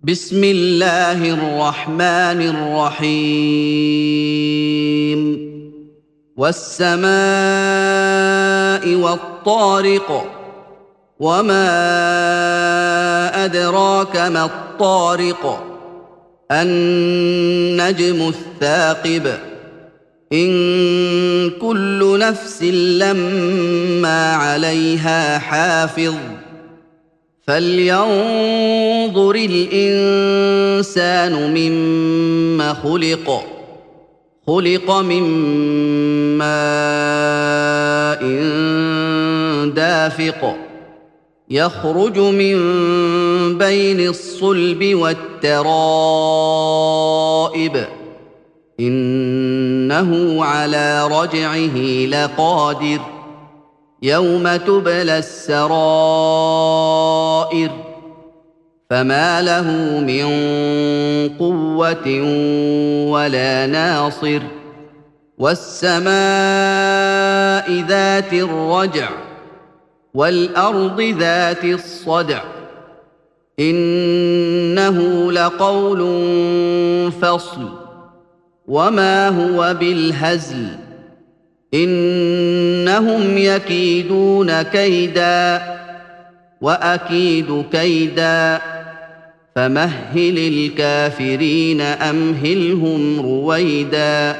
بسم الله الرحمن الرحيم والسماء والطارق وما أدراك ما الطارق النجم الثاقب إن كل نفس لما عليها حافظ فلينظر الإنسان مما خلق من ماء دافق يخرج من بين الصلب والترائب إنه على رجعه لقادر يوم تبلى السرائر فما له من قوة ولا ناصر والسماء ذات الرجع والأرض ذات الصدع إنه لقول فصل وما هو بالهزل إنهم يكيدون كيدا وأكيد كيدا فمهل الكافرين أمهلهم رويدا